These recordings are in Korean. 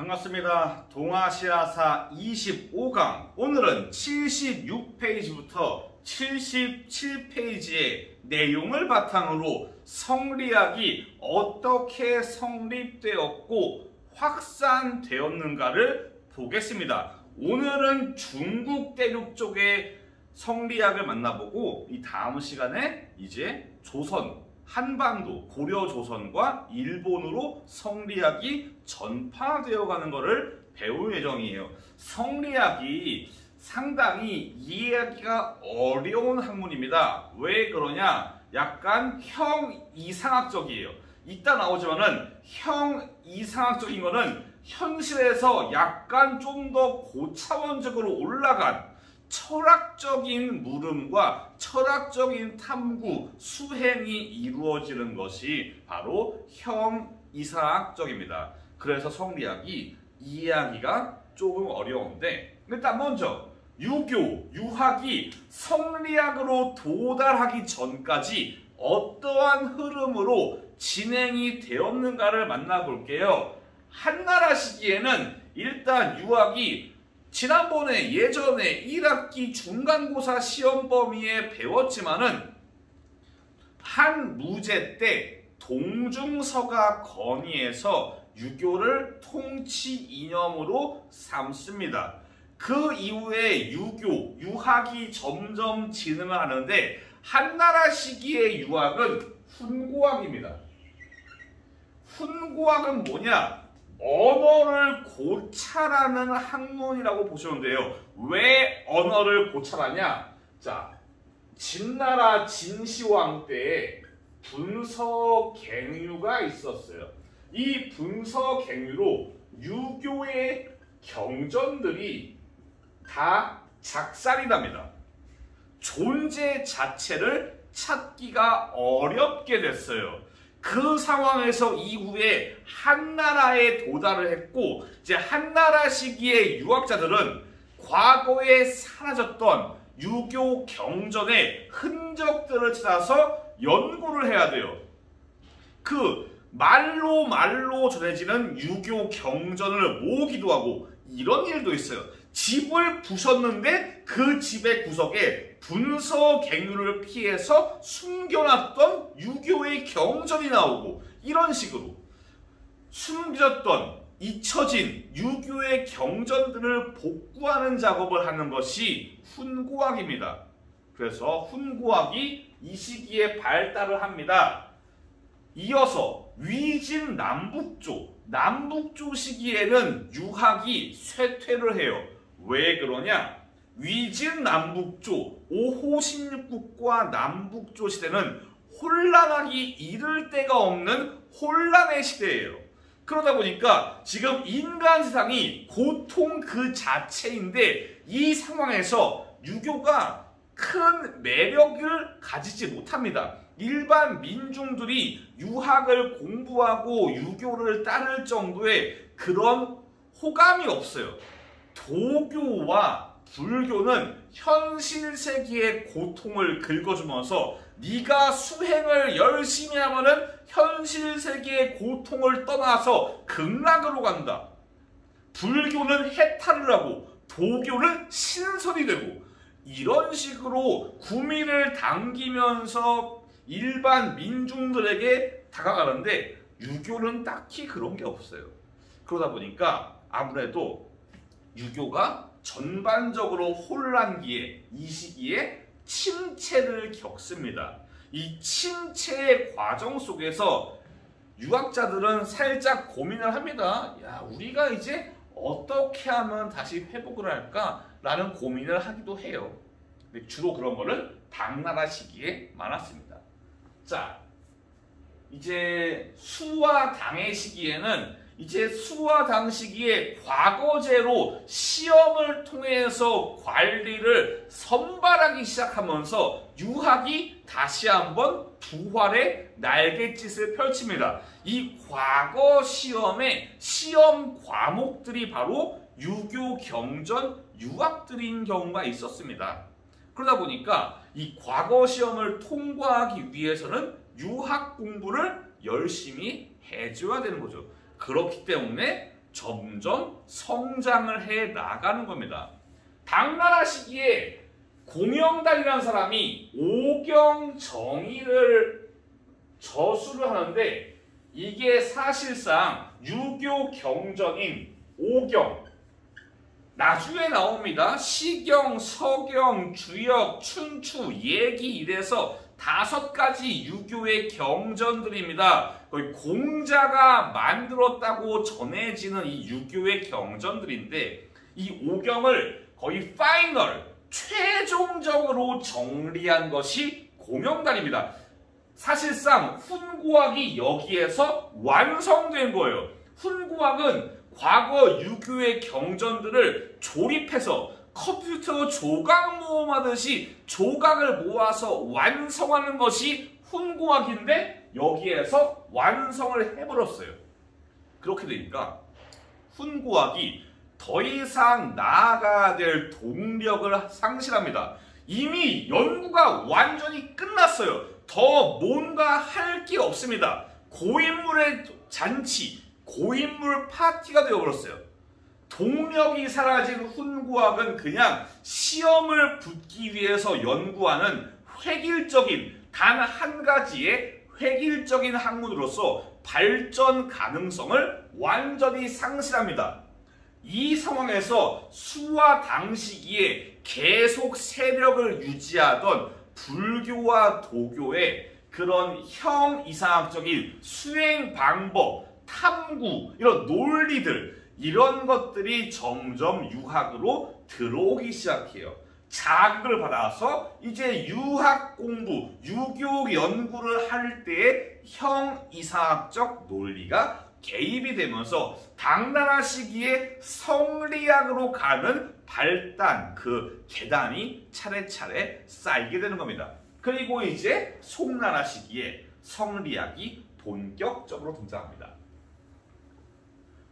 반갑습니다. 동아시아사 25강 오늘은 76페이지부터 77페이지의 내용을 바탕으로 성리학이 어떻게 성립되었고 확산되었는가를 보겠습니다. 오늘은 중국 대륙 쪽의 성리학을 만나보고 이 다음 시간에 이제 조선, 한반도, 고려 조선과 일본으로 성리학이 전파되어 가는 것을 배울 예정이에요. 성리학이 상당히 이해하기가 어려운 학문입니다. 왜 그러냐? 약간 형이상학적이에요. 이따 나오지만은 형이상학적인 거는 현실에서 약간 좀 더 고차원적으로 올라간 철학적인 물음과 철학적인 탐구, 수행이 이루어지는 것이 바로 형이상학적입니다. 그래서 성리학이 이해하기가 조금 어려운데, 일단 먼저 유교, 유학이 성리학으로 도달하기 전까지 어떠한 흐름으로 진행이 되었는가를 만나볼게요. 한나라 시기에는 일단 유학이 지난번에 예전에 1학기 중간고사 시험 범위에 배웠지만은 한 무제 때 동중서가 건의해서 유교를 통치 이념으로 삼습니다. 그 이후에 유교, 유학이 점점 진흥을 하는데 한나라 시기의 유학은 훈고학입니다. 훈고학은 뭐냐? 언어를 고찰하는 학문이라고 보시면 돼요. 왜 언어를 고찰하냐? 자, 진나라 진시황 때에 분서갱유가 있었어요. 이 분서갱유로 유교의 경전들이 다 작살이 납니다. 존재 자체를 찾기가 어렵게 됐어요. 그 상황에서 이후에 한나라에 도달을 했고, 이제 한나라 시기의 유학자들은 과거에 사라졌던 유교 경전의 흔적들을 찾아서 연구를 해야 돼요. 그 말로 전해지는 유교 경전을 모으기도 하고 이런 일도 있어요. 집을 부셨는데 그 집의 구석에 분서갱유를 피해서 숨겨놨던 유교의 경전이 나오고, 이런 식으로 숨겨졌던 잊혀진 유교의 경전들을 복구하는 작업을 하는 것이 훈고학입니다. 그래서 훈고학이 이 시기에 발달을 합니다. 이어서 위진 남북조 시기에는 유학이 쇠퇴를 해요. 왜 그러냐? 위진 남북조, 5호 16국과 남북조 시대는 혼란하기 이를 데가 없는 혼란의 시대예요. 그러다 보니까 지금 인간 세상이 고통 그 자체인데, 이 상황에서 유교가 큰 매력을 가지지 못합니다. 일반 민중들이 유학을 공부하고 유교를 따를 정도의 그런 호감이 없어요. 도교와 불교는 현실 세계의 고통을 긁어주면서 네가 수행을 열심히 하면은 현실 세계의 고통을 떠나서 극락으로 간다. 불교는 해탈을 하고 도교는 신선이 되고, 이런 식으로 구미를 당기면서 일반 민중들에게 다가가는데 유교는 딱히 그런 게 없어요. 그러다 보니까 아무래도 유교가 전반적으로 혼란기에, 이 시기에 침체를 겪습니다. 이 침체의 과정 속에서 유학자들은 살짝 고민을 합니다. 야, 우리가 이제 어떻게 하면 다시 회복을 할까라는 고민을 하기도 해요. 근데 주로 그런 거는 당나라 시기에 많았습니다. 자, 이제 수와 당의 시기에는 이제 수와 당 시기에 과거제로 시험을 통해서 관리를 선발하기 시작하면서 유학이 다시 한번 부활의 날갯짓을 펼칩니다. 이 과거 시험의 시험 과목들이 바로 유교 경전 유학들인 경우가 있었습니다. 그러다 보니까 이 과거 시험을 통과하기 위해서는 유학 공부를 열심히 해줘야 되는 거죠. 그렇기 때문에 점점 성장을 해 나가는 겁니다. 당나라 시기에 공영단이라는 사람이 오경정의를 저술을 하는데 이게 사실상 유교 경전인 오경, 나중에 나옵니다. 시경, 서경, 주역, 춘추, 예기 이래서 5가지 유교의 경전들입니다. 거의 공자가 만들었다고 전해지는 이 유교의 경전들인데 이 오경을 거의 파이널, 최종적으로 정리한 것이 공영단입니다. 사실상 훈구학이 여기에서 완성된 거예요. 훈구학은 과거 유교의 경전들을 조립해서 컴퓨터 조각 모음하듯이 조각을 모아서 완성하는 것이 훈구학인데 여기에서 완성을 해버렸어요. 그렇게 되니까 훈구학이 더 이상 나아가야 될 동력을 상실합니다. 이미 연구가 완전히 끝났어요. 더 뭔가 할 게 없습니다. 고인물의 잔치, 고인물 파티가 되어버렸어요. 동력이 사라진 훈구학은 그냥 시험을 붙기 위해서 연구하는 획일적인 단 한 가지의 획일적인 학문으로서 발전 가능성을 완전히 상실합니다. 이 상황에서 수화 당시기에 계속 세력을 유지하던 불교와 도교의 그런 형 이상학적인 수행 방법, 탐구, 이런 논리들, 이런 것들이 점점 유학으로 들어오기 시작해요. 자극을 받아서 이제 유학 공부, 유교 연구를 할 때의 형 이상학적 논리가 개입이 되면서 당나라 시기에 성리학으로 가는 발단, 그 계단이 차례차례 쌓이게 되는 겁니다. 그리고 이제 송나라 시기에 성리학이 본격적으로 등장합니다.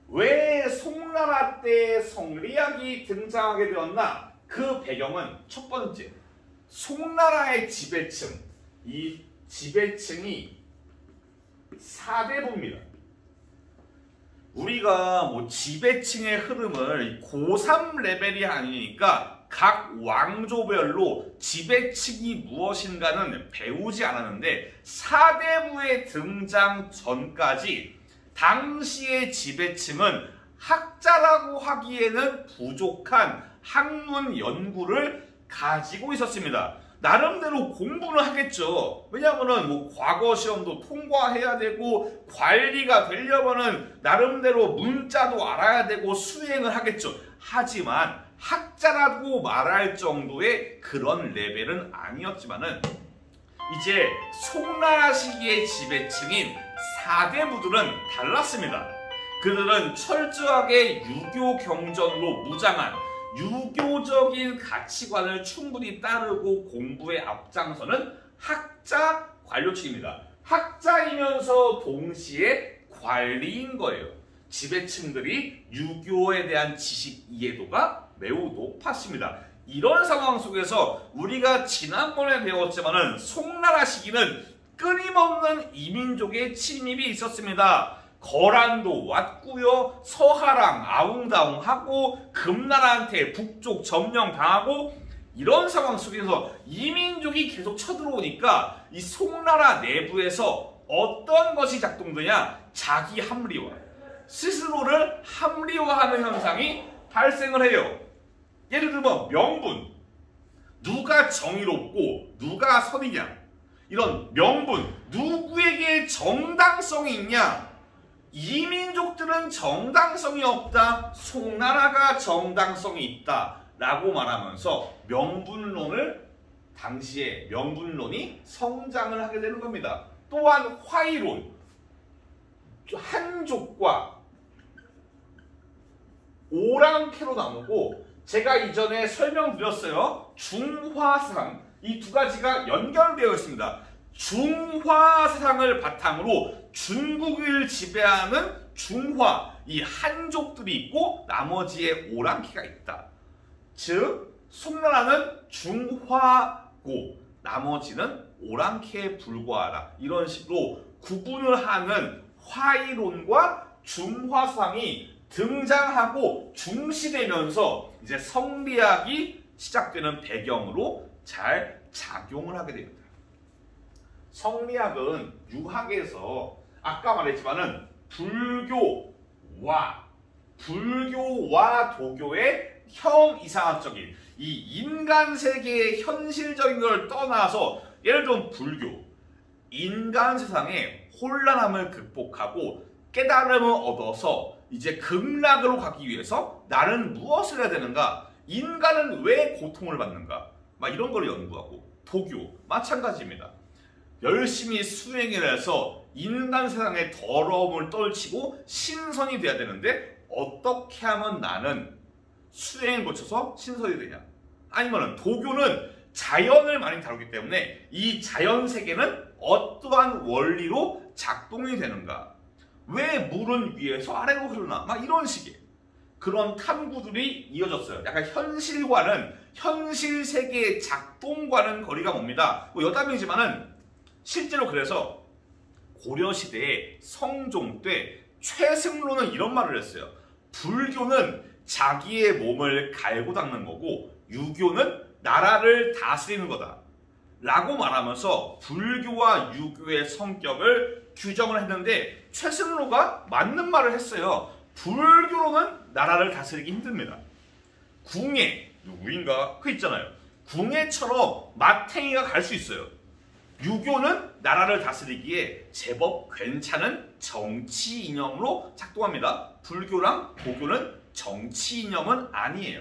왜 송나라 때 성리학이 등장하게 되었나? 그 배경은 첫 번째, 송나라의 지배층, 이 지배층이 사대부입니다. 우리가 뭐 지배층의 흐름을 고3 레벨이 아니니까 각 왕조별로 지배층이 무엇인가는 배우지 않았는데 사대부의 등장 전까지 당시의 지배층은 학자라고 하기에는 부족한 학문 연구를 가지고 있었습니다. 나름대로 공부는 하겠죠. 왜냐하면 뭐 과거 시험도 통과해야 되고 관리가 되려면은 나름대로 문자도 알아야 되고 수행을 하겠죠. 하지만 학자라고 말할 정도의 그런 레벨은 아니었지만은 이제 송나라 시기의 지배층인 사대부들은 달랐습니다. 그들은 철저하게 유교 경전으로 무장한 유교적인 가치관을 충분히 따르고 공부에 앞장서는 학자 관료층입니다. 학자이면서 동시에 관리인 거예요. 지배층들이 유교에 대한 지식 이해도가 매우 높았습니다. 이런 상황 속에서 우리가 지난번에 배웠지만은 송나라 시기는 끊임없는 이민족의 침입이 있었습니다. 거란도 왔고요. 서하랑 아웅다웅하고 금나라한테 북쪽 점령당하고 이런 상황 속에서 이민족이 계속 쳐들어오니까 이 송나라 내부에서 어떤 것이 작동되냐? 자기 합리화. 스스로를 합리화하는 현상이 발생을 해요. 예를 들면 명분. 누가 정의롭고 누가 선이냐? 이런 명분. 누구에게 정당성이 있냐? 이민족들은 정당성이 없다. 송나라가 정당성이 있다. 라고 말하면서 명분론을 당시에 명분론이 성장을 하게 되는 겁니다. 또한 화이론. 한족과 오랑캐로 나누고 제가 이전에 설명드렸어요. 중화사상. 이 두 가지가 연결되어 있습니다. 중화사상을 바탕으로 중국을 지배하는 중화, 이 한족들이 있고 나머지에 오랑캐가 있다. 즉 송나라는 중화고 나머지는 오랑캐에 불과하다. 이런 식으로 구분을 하는 화이론과 중화상이 등장하고 중시되면서 이제 성리학이 시작되는 배경으로 잘 작용을 하게 됩니다. 성리학은 유학에서 아까 말했지만은 불교와 도교의 형이상학적인 이 인간 세계의 현실적인 걸 떠나서 예를 들면 불교, 인간 세상의 혼란함을 극복하고 깨달음을 얻어서 이제 극락으로 가기 위해서 나는 무엇을 해야 되는가? 인간은 왜 고통을 받는가? 막 이런 걸 연구하고 도교 마찬가지입니다. 열심히 수행을 해서 인간 세상의 더러움을 떨치고 신선이 돼야 되는데 어떻게 하면 나는 수행을 거쳐서 신선이 되냐? 아니면 도교는 자연을 많이 다루기 때문에 이 자연 세계는 어떠한 원리로 작동이 되는가? 왜 물은 위에서 아래로 흐르나? 막 이런 식의 그런 탐구들이 이어졌어요. 약간 현실 세계의 작동과는 거리가 멉니다. 뭐 여담이지만은 실제로 그래서 고려시대에 성종 때 최승로는 이런 말을 했어요. 불교는 자기의 몸을 갈고 닦는 거고 유교는 나라를 다스리는 거다 라고 말하면서 불교와 유교의 성격을 규정을 했는데 최승로가 맞는 말을 했어요. 불교로는 나라를 다스리기 힘듭니다. 궁예, 누구인가? 그 있잖아요. 궁예처럼 마탱이가 갈 수 있어요. 유교는 나라를 다스리기에 제법 괜찮은 정치 이념으로 작동합니다. 불교랑 도교는 정치 이념은 아니에요.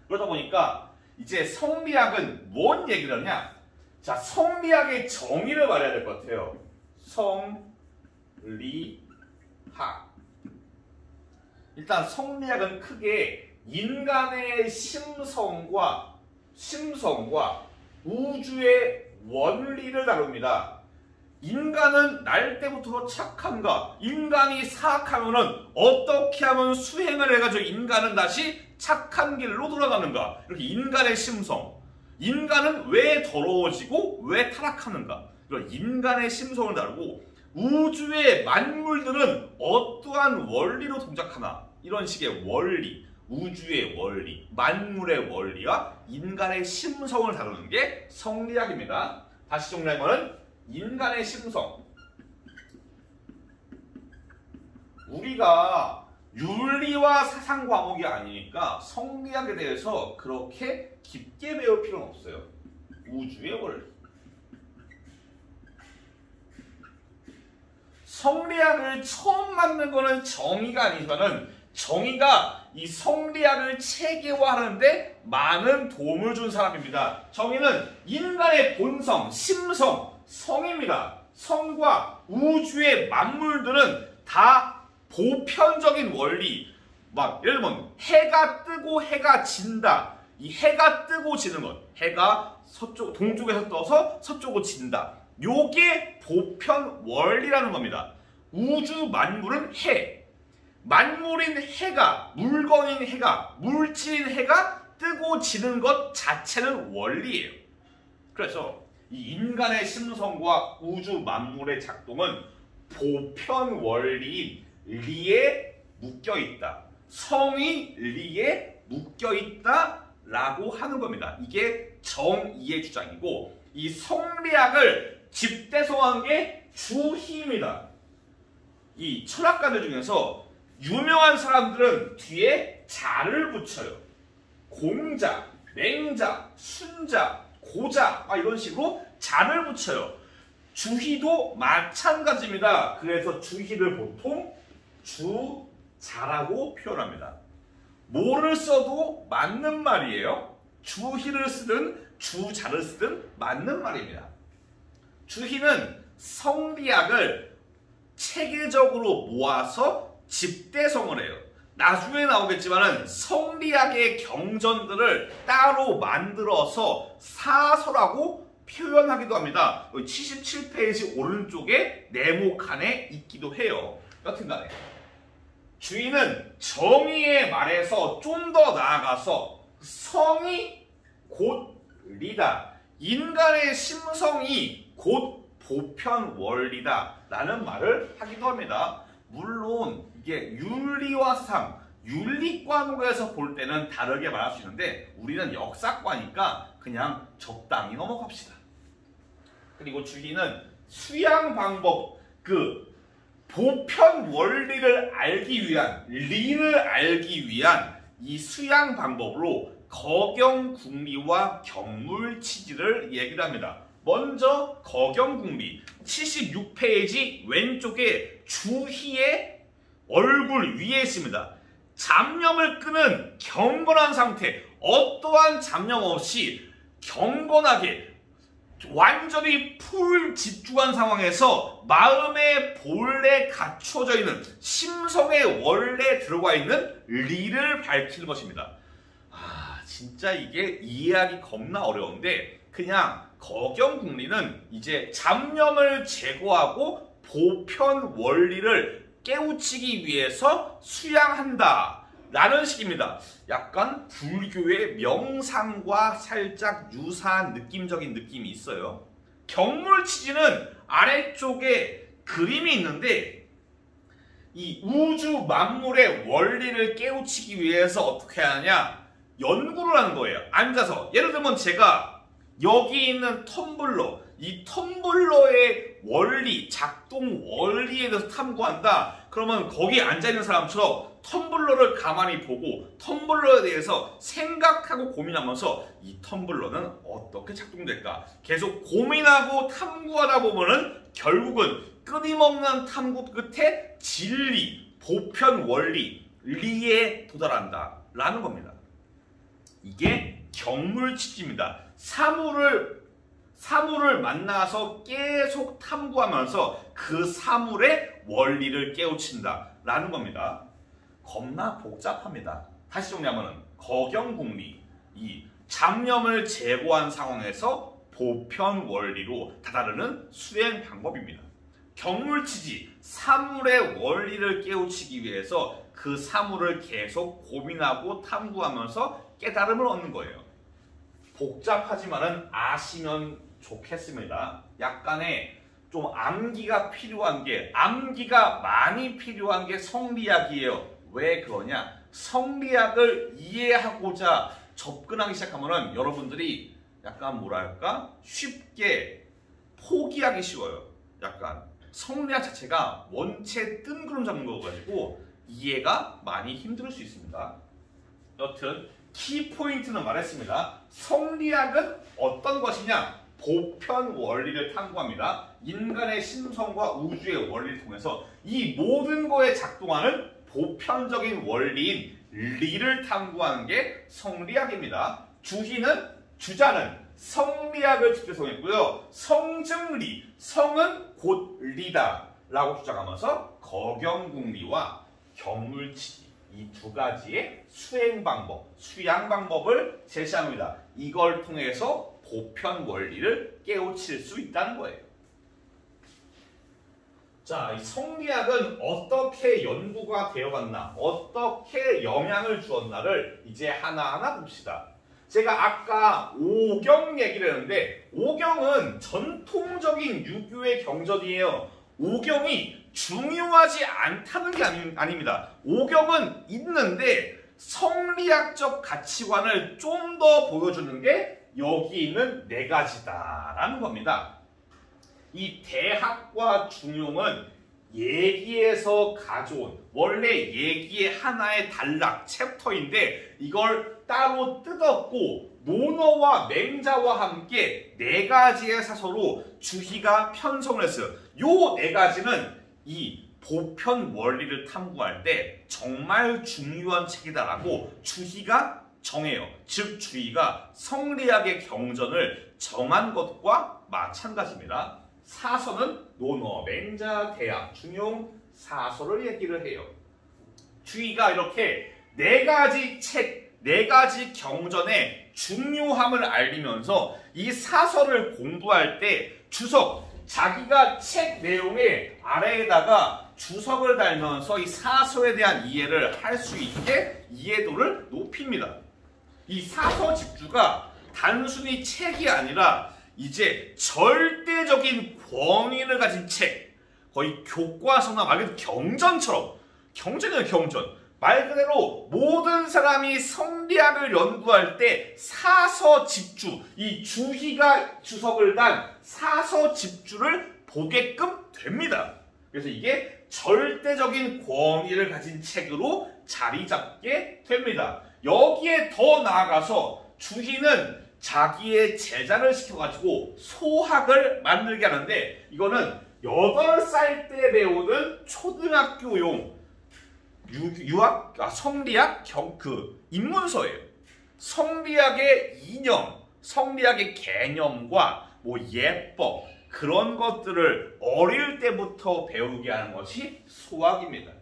그러다 보니까 이제 성리학은 뭔 얘기를 하냐? 자, 성리학의 정의를 말해야 될 것 같아요. 성리학. 일단 성리학은 크게 인간의 심성과 우주의 원리를 다룹니다. 인간은 날 때부터 착한가? 인간이 사악하면은 어떻게 하면 수행을 해가지고 인간은 다시 착한 길로 돌아가는가? 이렇게 인간의 심성. 인간은 왜 더러워지고 왜 타락하는가? 이런 인간의 심성을 다루고 우주의 만물들은 어떠한 원리로 동작하나? 이런 식의 원리, 우주의 원리, 만물의 원리와 인간의 심성을 다루는 게 성리학입니다. 다시 정리하면 인간의 심성. 우리가 윤리와 사상 과목이 아니니까 성리학에 대해서 그렇게 깊게 배울 필요는 없어요. 우주의 원리. 성리학을 처음 만든 거는 정의가 아니지만은 정의가 이 성리학을 체계화하는데 많은 도움을 준 사람입니다. 정의는 인간의 본성, 심성, 성입니다. 성과 우주의 만물들은 다 보편적인 원리. 막 예를 들면 해가 뜨고 해가 진다. 이 해가 뜨고 지는 것. 해가 동쪽에서 떠서 서쪽으로 진다. 요게 보편 원리라는 겁니다. 우주 만물은 해. 만물인 해가, 물건인 해가, 물질인 해가 뜨고 지는 것 자체는 원리예요. 그래서 이 인간의 심성과 우주 만물의 작동은 보편 원리인 리에 묶여있다. 성이 리에 묶여있다 라고 하는 겁니다. 이게 정의의 주장이고 이 성리학을 집대성한 게 주희입니다. 이 철학가들 중에서 유명한 사람들은 뒤에 자를 붙여요. 공자, 맹자, 순자, 고자 이런 식으로 자를 붙여요. 주희도 마찬가지입니다. 그래서 주희를 보통 주자라고 표현합니다. 뭐를 써도 맞는 말이에요. 주희를 쓰든 주자를 쓰든 맞는 말입니다. 주희는 성리학을 체계적으로 모아서 집대성을 해요. 나중에 나오겠지만은 성리학의 경전들을 따로 만들어서 사서라고 표현하기도 합니다. 77페이지 오른쪽에 네모칸에 있기도 해요. 여튼간에 주의는 정의에 말해서 좀 더 나아가서 성이 곧 리다. 인간의 심성이 곧 보편 원리다 라는 말을 하기도 합니다. 물론 이게 윤리와 사상, 윤리과목에서 볼 때는 다르게 말할 수 있는데 우리는 역사과니까 그냥 적당히 넘어갑시다. 그리고 주희는 수양 방법, 보편 원리를 알기 위한, 리를 알기 위한 이 수양 방법으로 거경궁리와 경물치지를 얘기를 합니다. 먼저 거경궁리 76페이지 왼쪽에 주희의 얼굴 위에 있습니다. 잡념을 끄는 경건한 상태, 어떠한 잡념 없이 경건하게 완전히 풀 집중한 상황에서 마음의 본래 갖춰져 있는 심성에 원래 들어가 있는 리를 밝히는 것입니다. 진짜 이게 이해하기 겁나 어려운데 그냥 거경궁리는 이제 잡념을 제거하고 보편 원리를 깨우치기 위해서 수양한다 라는 식입니다. 약간 불교의 명상과 살짝 유사한 느낌적인 느낌이 있어요. 경물치지는 아래쪽에 그림이 있는데 이 우주 만물의 원리를 깨우치기 위해서 어떻게 하냐, 연구를 하는 거예요. 앉아서 예를 들면 제가 여기 있는 텀블러, 이 텀블러의 원리, 작동 원리에 대해서 탐구한다. 그러면 거기 앉아있는 사람처럼 텀블러를 가만히 보고 텀블러에 대해서 생각하고 고민하면서 이 텀블러는 어떻게 작동될까 계속 고민하고 탐구하다 보면은 결국은 끊임없는 탐구 끝에 진리, 보편 원리, 리에 도달한다 라는 겁니다. 이게 경물치지입니다. 사물을 만나서 계속 탐구하면서 그 사물의 원리를 깨우친다 라는 겁니다. 겁나 복잡합니다. 다시 정리하면 거경궁리, 이 잡념을 제거한 상황에서 보편 원리로 다다르는 수행 방법입니다. 경물치지, 사물의 원리를 깨우치기 위해서 그 사물을 계속 고민하고 탐구하면서 깨달음을 얻는 거예요. 복잡하지만은 아시면 좋겠습니다. 약간의 좀 암기가 많이 필요한 게 성리학이에요. 왜 그러냐? 성리학을 이해하고자 접근하기 시작하면은 여러분들이 약간 뭐랄까? 쉽게 포기하기 쉬워요. 약간 성리학 자체가 원체 뜬구름 잡는 거가지고 이해가 많이 힘들 수 있습니다. 여튼 키포인트는 말했습니다. 성리학은 어떤 것이냐? 보편 원리를 탐구합니다. 인간의 심성과 우주의 원리를 통해서 이 모든 거에 작동하는 보편적인 원리인 리를 탐구하는 게 성리학입니다. 주자는 성리학을 집대성했고요. 성증리, 성은 곧 리다 라고 주장하면서 거경궁리와 경물치지, 이 두 가지의 수행 방법, 수양 방법을 제시합니다. 이걸 통해서 보편 원리를 깨우칠 수 있다는 거예요. 자, 이 성리학은 어떻게 연구가 되어갔나, 어떻게 영향을 주었나를 이제 하나하나 봅시다. 제가 아까 오경 얘기를 했는데 오경은 전통적인 유교의 경전이에요. 오경이 중요하지 않다는 게 아닙니다. 오경은 있는데 성리학적 가치관을 좀 더 보여주는 게 여기 있는 네 가지다라는 겁니다. 이 대학과 중용은 예기에서 가져온 원래 예기의 하나의 단락 챕터인데 이걸 따로 뜯었고 논어와 맹자와 함께 네 가지의 사서로 주희가 편성을 했어요. 요 네 가지는 이 보편 원리를 탐구할 때 정말 중요한 책이다라고 주희가 정해요. 즉 주희가 성리학의 경전을 정한 것과 마찬가지입니다. 사서는 논어, 맹자, 대학, 중용, 사서를 얘기를 해요. 주희가 이렇게 네 가지 책, 네 가지 경전의 중요함을 알리면서 이 사서를 공부할 때 주석, 자기가 책 내용의 아래에다가 주석을 달면서 이 사서에 대한 이해를 할 수 있게 이해도를 높입니다. 이 사서 집주가 단순히 책이 아니라 이제 절대적인 권위를 가진 책, 거의 교과서나 말 그대로 경전이에요, 경전. 말 그대로 모든 사람이 성리학을 연구할 때 사서집주, 이 주희가 주석을 단 사서집주를 보게끔 됩니다. 그래서 이게 절대적인 권위를 가진 책으로 자리 잡게 됩니다. 여기에 더 나아가서 주희는 자기의 제자를 시켜가지고 소학을 만들게 하는데, 이거는 8살 때 배우는 초등학교용 성리학 입문서예요. 성리학의 이념, 성리학의 개념과 뭐 예법, 그런 것들을 어릴 때부터 배우게 하는 것이 소학입니다.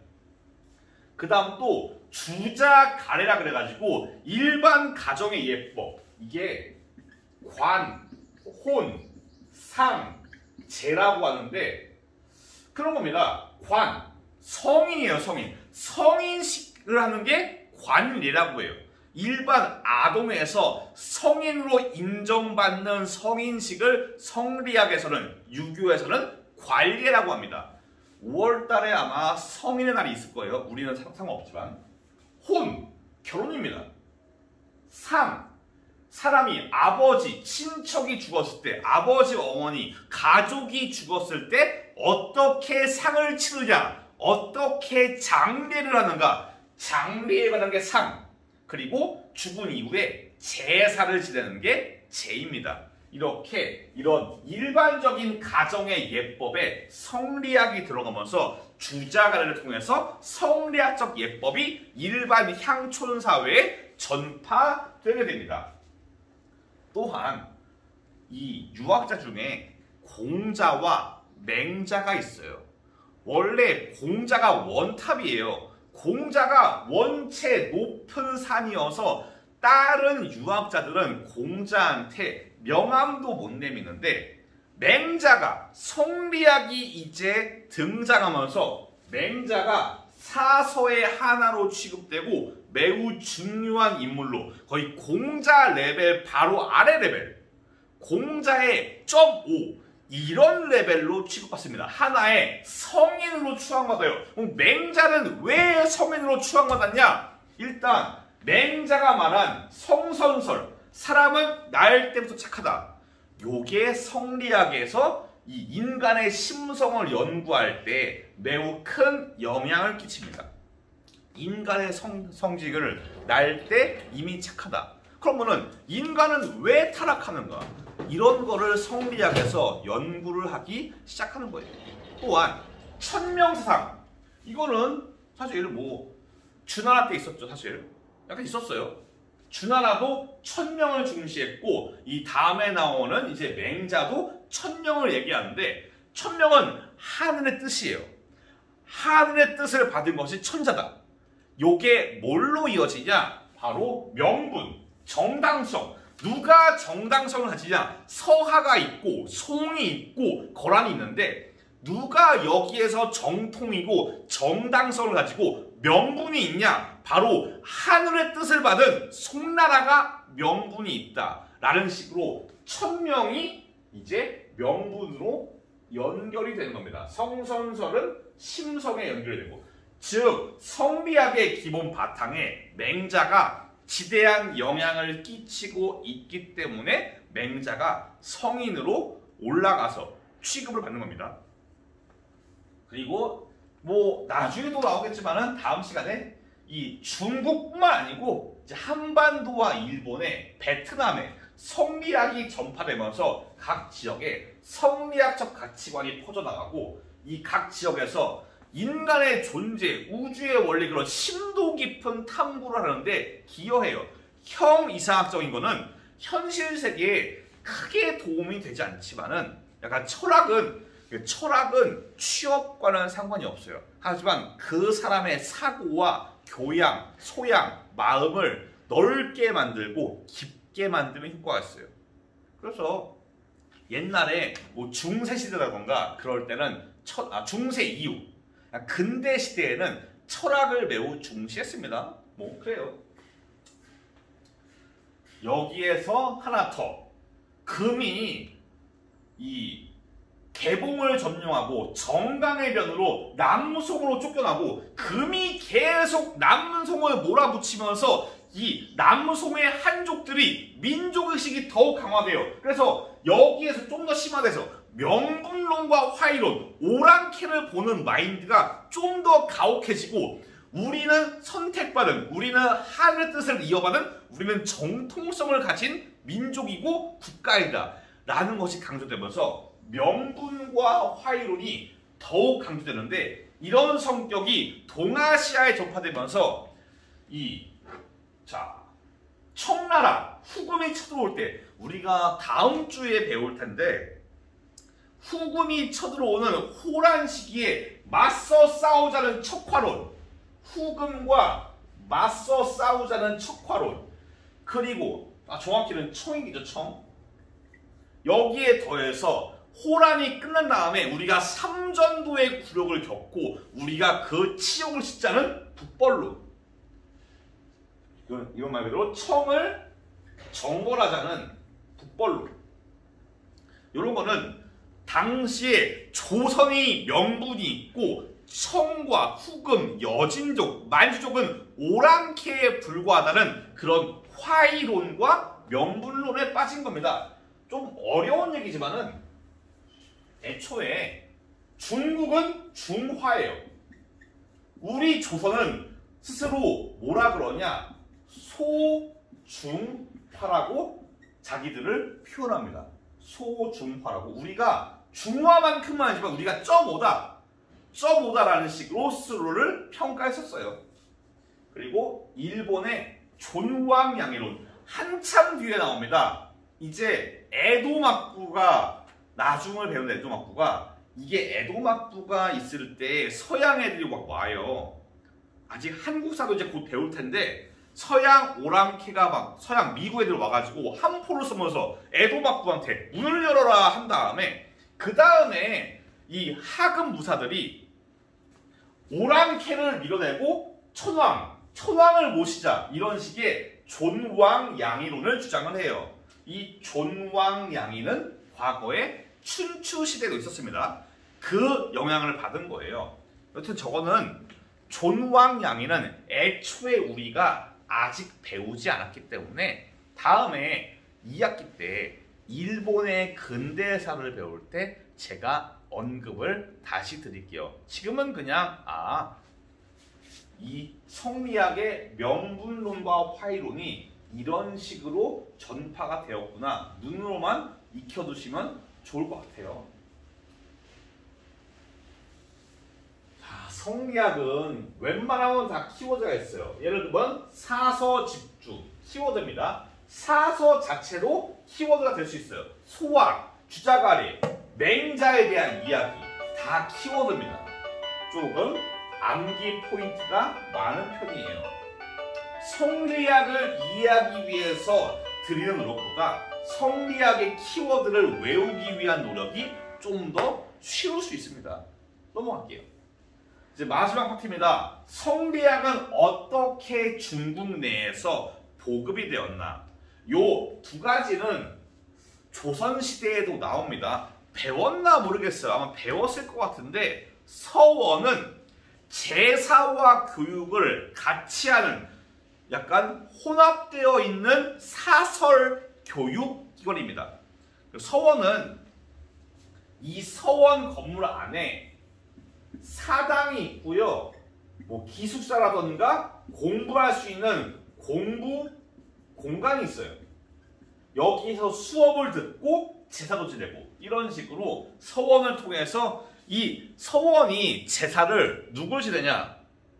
그 다음 또 주자가래라 그래가지고 일반 가정의 예법, 이게 관, 혼, 상, 제라고 하는데 그런 겁니다. 관, 성인이에요, 성인. 성인식을 하는 게 관례라고 해요. 일반 아동에서 성인으로 인정받는 성인식을 성리학에서는, 유교에서는 관례라고 합니다. 5월달에 아마 성인의 날이 있을 거예요. 우리는 상관없지만. 혼, 결혼입니다. 상, 사람이 아버지, 친척이 죽었을 때, 아버지, 어머니, 가족이 죽었을 때 어떻게 상을 치르냐, 어떻게 장례를 하는가, 장례에 관한 게 상, 그리고 죽은 이후에 제사를 지내는 게 제입니다. 이렇게 이런 일반적인 가정의 예법에 성리학이 들어가면서 주자가래를 통해서 성리학적 예법이 일반 향촌 사회에 전파되게 됩니다. 또한 이 유학자 중에 공자와 맹자가 있어요. 원래 공자가 원탑이에요. 공자가 원체 높은 산이어서 다른 유학자들은 공자한테 명함도 못 내미는데, 맹자가, 성리학이 이제 등장하면서 맹자가 사서의 하나로 취급되고 매우 중요한 인물로, 거의 공자 레벨 바로 아래 레벨, 공자의 0.5 이런 레벨로 취급받습니다. 하나의 성인으로 추앙받아요. 그럼 맹자는 왜 성인으로 추앙받았냐? 일단 맹자가 말한 성선설, 사람은 날 때부터 착하다, 요게 성리학에서 이 인간의 심성을 연구할 때 매우 큰 영향을 끼칩니다. 인간의 성직을 날 때 이미 착하다. 그러면은 인간은 왜 타락하는가? 이런 거를 성리학에서 연구를 하기 시작하는 거예요. 또한 천명사상, 이거는 사실 뭐 주나라 때 있었죠. 사실 약간 있었어요. 주나라도 천명을 중시했고, 이 다음에 나오는 이제 맹자도 천명을 얘기하는데, 천명은 하늘의 뜻이에요. 하늘의 뜻을 받은 것이 천자다. 요게 뭘로 이어지냐? 바로 명분, 정당성. 누가 정당성을 가지냐? 서하가 있고 송이 있고 거란이 있는데, 누가 여기에서 정통이고 정당성을 가지고 명분이 있냐? 바로 하늘의 뜻을 받은 송나라가 명분이 있다라는 식으로 천명이 이제 명분으로 연결이 되는 겁니다. 성선설은 심성에 연결이 되고, 즉 성리학의 기본 바탕에 맹자가 지대한 영향을 끼치고 있기 때문에 맹자가 성인으로 올라가서 취급을 받는 겁니다. 그리고 뭐 나중에도 나오겠지만은 다음 시간에 이 중국뿐만 아니고 이제 한반도와 일본에, 베트남에 성리학이 전파되면서 각 지역에 성리학적 가치관이 퍼져나가고, 이 각 지역에서 인간의 존재, 우주의 원리, 그런 심도 깊은 탐구를 하는데 기여해요. 형이상학적인 거는 현실 세계에 크게 도움이 되지 않지만은, 약간 철학은 취업과는 상관이 없어요. 하지만 그 사람의 사고와 교양, 소양, 마음을 넓게 만들고 깊게 만드는 효과가 있어요. 그래서 옛날에 뭐 중세 시대라던가 그럴 때는 중세 이후 근대 시대에는 철학을 매우 중시했습니다. 뭐 그래요. 여기에서 하나 더, 금이 이 개봉을 점령하고 정강의 변으로 남송으로 쫓겨나고 금이 계속 남송을 몰아붙이면서 이 남송의 한족들이 민족의식이 더욱 강화돼요. 그래서 여기에서 좀 더 심화돼서 명분론과 화이론, 오랑캐를 보는 마인드가 좀 더 가혹해지고 우리는 선택받은, 우리는 하늘의 뜻을 이어받은, 우리는 정통성을 가진 민족이고 국가이다 라는 것이 강조되면서 명분과 화이론이 더욱 강조되는데, 이런 성격이 동아시아에 전파되면서 청나라 후금이 쳐들어올 때, 우리가 다음 주에 배울 텐데, 후금이 쳐들어오는 호란 시기에 맞서 싸우자는 척화론, 후금과 맞서 싸우자는 척화론, 그리고 정확히는 청이죠, 청. 여기에 더해서 호란이 끝난 다음에 우리가 삼전도의 굴욕을 겪고 우리가 그 치욕을 씻자는 북벌론, 이런 말 그대로 청을 정벌하자는 북벌론, 이런 거는 당시에 조선이 명분이 있고 청과 후금, 여진족, 만주족은 오랑캐에 불과하다는 그런 화이론과 명분론에 빠진 겁니다. 좀 어려운 얘기지만은 애초에 중국은 중화예요. 우리 조선은 스스로 뭐라 그러냐? 소중화라고 자기들을 표현합니다. 소중화라고. 우리가 중화만큼은 아니지만 우리가 점오다라는 식으로 스스로를 평가했었어요. 그리고 일본의 존왕양이론, 한참 뒤에 나옵니다. 이제 에도막부가, 나중을 배운 에도막부가, 이게 에도막부가 있을 때 서양 애들이 막 와요. 아직 한국사도 이제 곧 배울 텐데, 서양 오랑캐가 막 서양 미국 애들 와가지고 함포를 쏘면서 에도막부한테 문을 열어라 한 다음에, 그 다음에 이 하급 무사들이 오랑캐를 밀어내고 천왕을 모시자, 이런 식의 존왕양이론을 주장을 해요. 이 존왕양이는 과거에 춘추 시대도 있었습니다. 그 영향을 받은 거예요. 여튼 저거는 존왕양이는 애초에 우리가 아직 배우지 않았기 때문에 다음에 2학기 때 일본의 근대사를 배울 때 제가 언급을 다시 드릴게요. 지금은 그냥 이 성리학의 명분론과 화이론이 이런 식으로 전파가 되었구나, 눈으로만 익혀두시면 좋을 것 같아요. 자, 성리학은 웬만하면 다 키워드가 있어요. 예를 들면 사서, 집주, 키워드입니다. 사서 자체로 키워드가 될 수 있어요. 소학, 주자가리, 맹자에 대한 이야기, 다 키워드입니다. 조금 암기 포인트가 많은 편이에요. 성리학을 이해하기 위해서 드리는 노력보다 성리학의 키워드를 외우기 위한 노력이 좀 더 쉬울 수 있습니다. 넘어갈게요. 이제 마지막 파트입니다. 성리학은 어떻게 중국 내에서 보급이 되었나? 요 두 가지는 조선시대에도 나옵니다. 배웠나 모르겠어요. 아마 배웠을 것 같은데, 서원은 제사와 교육을 같이 하는 약간 혼합되어 있는 사설 교육 기관입니다. 서원은 이 서원 건물 안에 사당이 있고요. 뭐 기숙사라던가 공부할 수 있는 공부 공간이 있어요. 여기서 수업을 듣고 제사도 지내고, 이런 식으로 서원을 통해서 이 서원이 제사를 누굴 지내냐?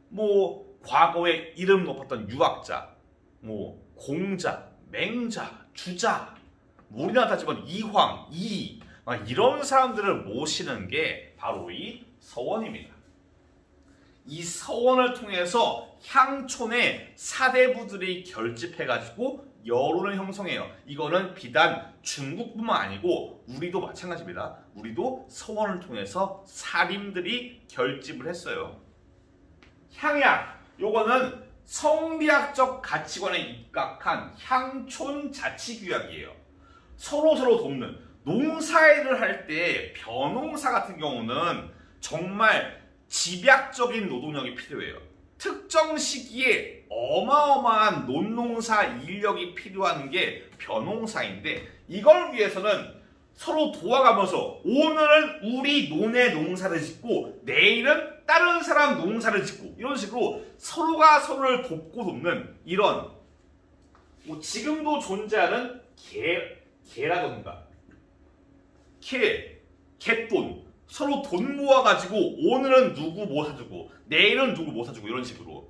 뭐 과거에 이름 높았던 유학자, 뭐 공자, 맹자, 주자, 우리나라 따지면 이황, 이 이런 사람들을 모시는 게 바로 이 서원입니다. 이 서원을 통해서 향촌의 사대부들이 결집해가지고 여론을 형성해요. 이거는 비단 중국뿐만 아니고 우리도 마찬가지입니다. 우리도 서원을 통해서 사림들이 결집을 했어요. 향약, 요거는 성리학적 가치관에 입각한 향촌 자치규약이에요. 서로서로 돕는, 농사일을 할 때 벼농사 같은 경우는 정말 집약적인 노동력이 필요해요. 특정 시기에 어마어마한 논농사 인력이 필요한 게 벼농사인데, 이걸 위해서는 서로 도와가면서 오늘은 우리 논의 농사를 짓고 내일은 다른 사람 농사를 짓고, 이런 식으로 서로가 서로를 돕고 돕는 이런, 뭐 지금도 존재하는 개라던가 갯돈, 서로 돈 모아가지고 오늘은 누구 뭐 사주고 내일은 누구 뭐 사주고, 이런 식으로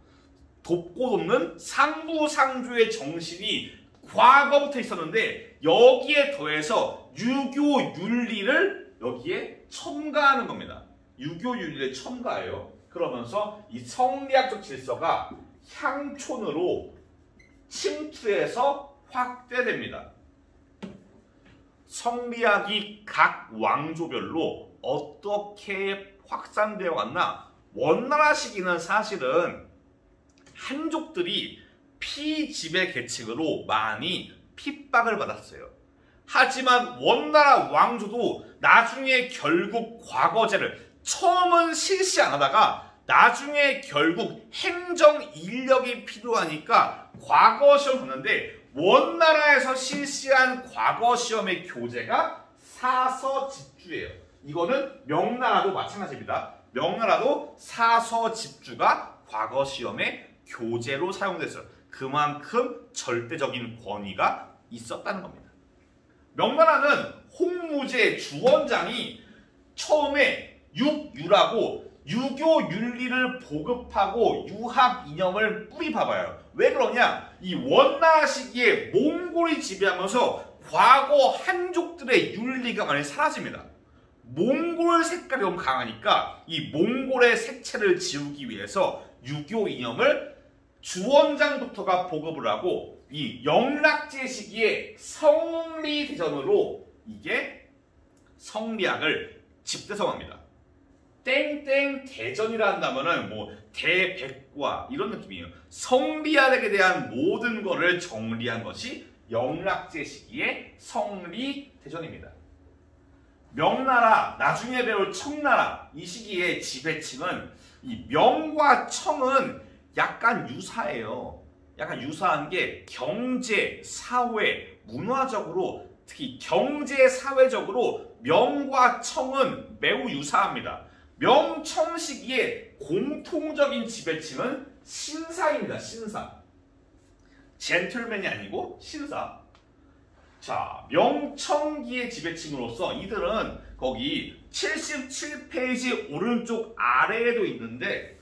돕고 돕는 상부상조의 정신이 과거부터 있었는데, 여기에 더해서 유교 윤리를 여기에 첨가하는 겁니다. 유교 윤리를 첨가해요. 그러면서 이 성리학적 질서가 향촌으로 침투해서 확대됩니다. 성리학이 각 왕조별로 어떻게 확산되어 왔나? 원나라 시기는 사실은 한족들이 피지배 계층으로 많이 핍박을 받았어요. 하지만 원나라 왕조도 나중에 결국 과거제를 처음은 실시 안 하다가 나중에 결국 행정 인력이 필요하니까 과거 시험 봤는데, 원나라에서 실시한 과거 시험의 교재가 사서집주예요. 이거는 명나라도 마찬가지입니다. 명나라도 사서집주가 과거 시험의 교재로 사용됐어요. 그만큼 절대적인 권위가 있었다는 겁니다. 명나라는 홍무제 주원장이 처음에 육유라고 유교 윤리를 보급하고 유학 이념을 뿌리 박아요. 왜 그러냐? 이 원나라 시기에 몽골이 지배하면서 과거 한족들의 윤리가 많이 사라집니다. 몽골 색깔이 너무 강하니까 이 몽골의 색채를 지우기 위해서 유교 이념을 주원장부터가 보급을 하고, 이 영락제 시기에 성리대전으로 이게 성리학을 집대성합니다. 땡땡 대전이라 한다면은 뭐 대백과 이런 느낌이에요. 성리학에 대한 모든 것을 정리한 것이 영락제 시기의 성리대전입니다. 명나라, 나중에 배울 청나라, 이 시기의 지배층은 이 명과 청은 약간 유사해요. 약간 유사한 게 경제, 사회, 문화적으로, 특히 경제, 사회적으로 명과 청은 매우 유사합니다. 명청 시기의 공통적인 지배층은 신사입니다. 신사. 젠틀맨이 아니고 신사. 자, 명청기의 지배층으로서 이들은 거기 77페이지 오른쪽 아래에도 있는데,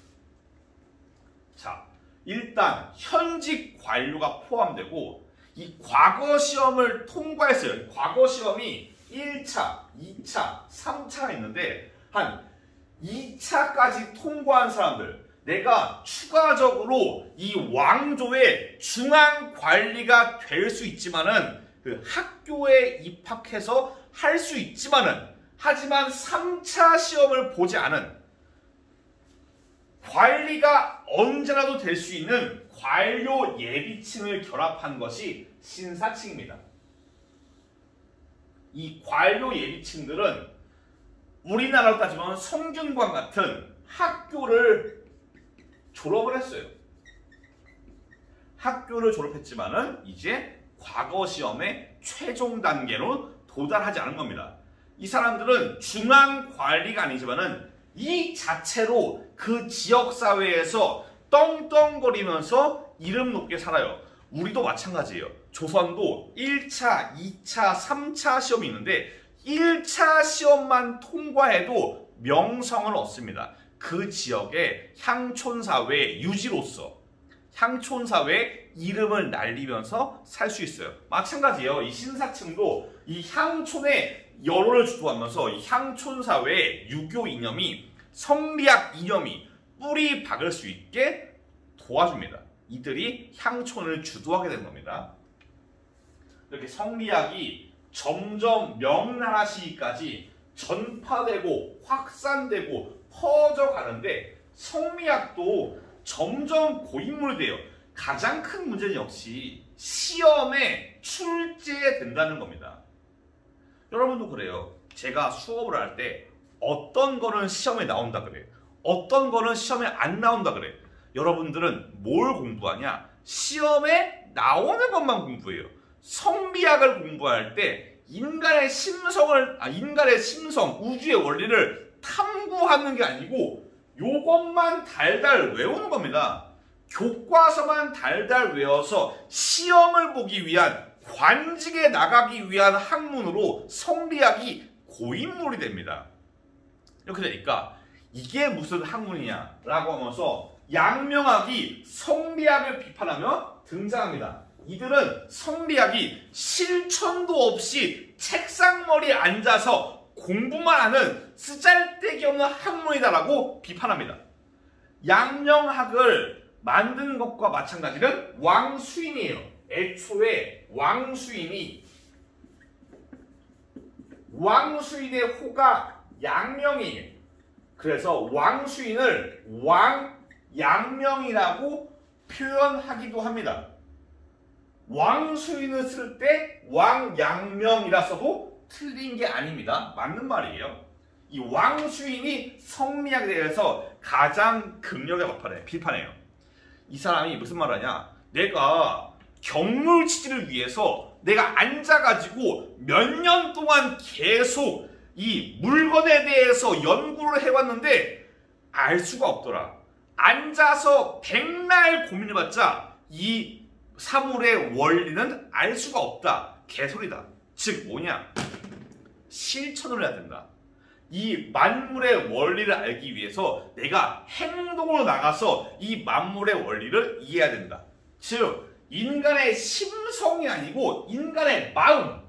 자, 일단 현직 관료가 포함되고, 이 과거 시험을 통과했어요. 과거 시험이 1차, 2차, 3차가 있는데 한 2차까지 통과한 사람들, 내가 추가적으로 이 왕조의 중앙 관리가 될 수 있지만은, 그 학교에 입학해서 할 수 있지만은, 하지만 3차 시험을 보지 않은, 관리가 언제라도 될 수 있는 관료 예비층을 결합한 것이 신사층입니다. 이 관료 예비층들은 우리나라로 따지면 성균관 같은 학교를 졸업을 했어요. 학교를 졸업했지만은 이제 과거 시험의 최종 단계로 도달하지 않은 겁니다. 이 사람들은 중앙 관리가 아니지만은 이 자체로 그 지역사회에서 떵떵거리면서 이름 높게 살아요. 우리도 마찬가지예요. 조선도 1차, 2차, 3차 시험이 있는데 1차 시험만 통과해도 명성을 얻습니다. 그 지역의 향촌사회 유지로서 향촌사회의 이름을 날리면서 살 수 있어요. 마찬가지예요. 이 신사층도 이 향촌의 여론을 주도하면서 이 향촌사회의 유교 이념이, 성리학 이념이 뿌리 박을 수 있게 도와줍니다. 이들이 향촌을 주도하게 된 겁니다. 이렇게 성리학이 점점 명나라 시기까지 전파되고 확산되고 퍼져가는데, 성리학도 점점 고인물이 돼요. 가장 큰 문제는 역시 시험에 출제된다는 겁니다. 여러분도 그래요. 제가 수업을 할 때 어떤 거는 시험에 나온다 그래. 어떤 거는 시험에 안 나온다 그래. 여러분들은 뭘 공부하냐? 시험에 나오는 것만 공부해요. 성리학을 공부할 때 인간의 심성, 우주의 원리를 탐구하는 게 아니고 요것만 달달 외우는 겁니다. 교과서만 달달 외워서 시험을 보기 위한, 관직에 나가기 위한 학문으로 성리학이 고인물이 됩니다. 이렇게 되니까 이게 무슨 학문이냐라고 하면서 양명학이 성리학을 비판하며 등장합니다. 이들은 성리학이 실천도 없이 책상머리에 앉아서 공부만 하는 쓰잘데기 없는 학문이다라고 비판합니다. 양명학을 만든 것과 마찬가지는 왕수인이에요. 애초에 왕수인의 호가 양명이에요. 그래서 왕수인을 왕양명이라고 표현하기도 합니다. 왕수인을 쓸 때 왕양명이라 써도 틀린 게 아닙니다. 맞는 말이에요. 이 왕수인이 성리학에 대해서 가장 극력하게 비판해요. 이 사람이 무슨 말을 하냐? 내가 경률 취지를 위해서 내가 앉아가지고 몇 년 동안 계속 이 물건에 대해서 연구를 해왔는데 알 수가 없더라. 앉아서 백날 고민해봤자 이 사물의 원리는 알 수가 없다. 개소리다. 즉 뭐냐? 실천을 해야 된다. 이 만물의 원리를 알기 위해서 내가 행동으로 나가서 이 만물의 원리를 이해해야 된다. 즉 인간의 심성이 아니고 인간의 마음.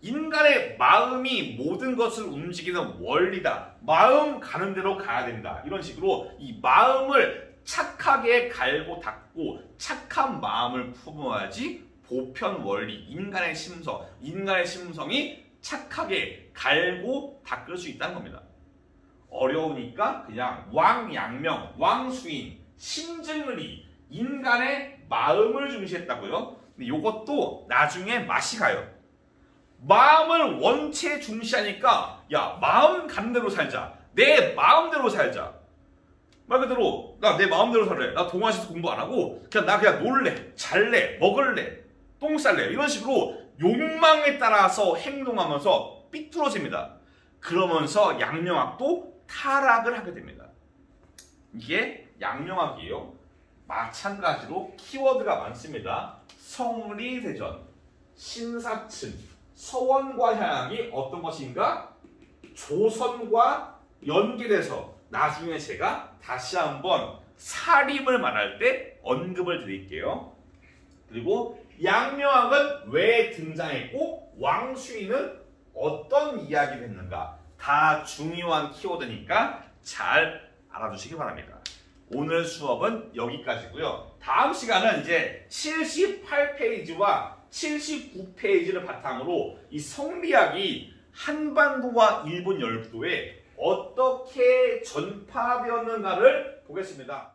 인간의 마음이 모든 것을 움직이는 원리다. 마음 가는 대로 가야 된다. 이런 식으로 이 마음을 착하게 갈고 닦고 착한 마음을 품어야지 보편 원리, 인간의 심성이 착하게 갈고 닦을 수 있다는 겁니다. 어려우니까 그냥 왕양명, 왕수인, 심증리, 인간의 마음을 중시했다고요. 근데 이것도 나중에 맛이 가요. 마음을 원체 중시하니까 야 마음 가는 대로 살자. 내 마음대로 살자. 말 그대로 나 내 마음대로 살래. 나 동아시아에서 공부 안 하고 그냥 놀래, 잘래, 먹을래, 똥 쌀래. 이런 식으로 욕망에 따라서 행동하면서 삐뚤어집니다. 그러면서 양명학도 타락을 하게 됩니다. 이게 양명학이에요. 마찬가지로 키워드가 많습니다. 성리대전, 신사층, 서원과 향이 어떤 것인가? 조선과 연결해서 나중에 제가 다시 한번 사림을 말할 때 언급을 드릴게요. 그리고 양명학은 왜 등장했고 왕수인은 어떤 이야기를 했는가? 다 중요한 키워드니까 잘 알아두시기 바랍니다. 오늘 수업은 여기까지고요. 다음 시간은 이제 78페이지와 79페이지를 바탕으로 이 성리학이 한반도와 일본 열도에 어떻게 전파되었는가를 보겠습니다.